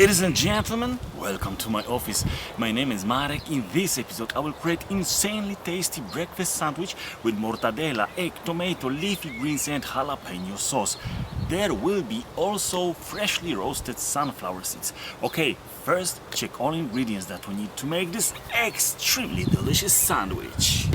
Ladies and gentlemen, welcome to my office. My name is Marek. In this episode, I will create insanely tasty breakfast sandwich with mortadella, egg, tomato, leafy greens and jalapeno sauce. There will be also freshly roasted sunflower seeds. Okay, first check all ingredients that we need to make this extremely delicious sandwich.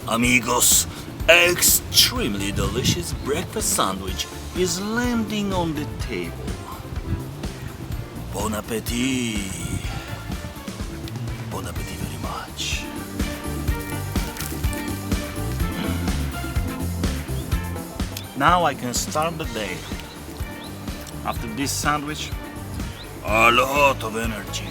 Amigos, extremely delicious breakfast sandwich is landing on the table. Bon appetit! Bon appetit very much. Now I can start the day. After this sandwich, a lot of energy.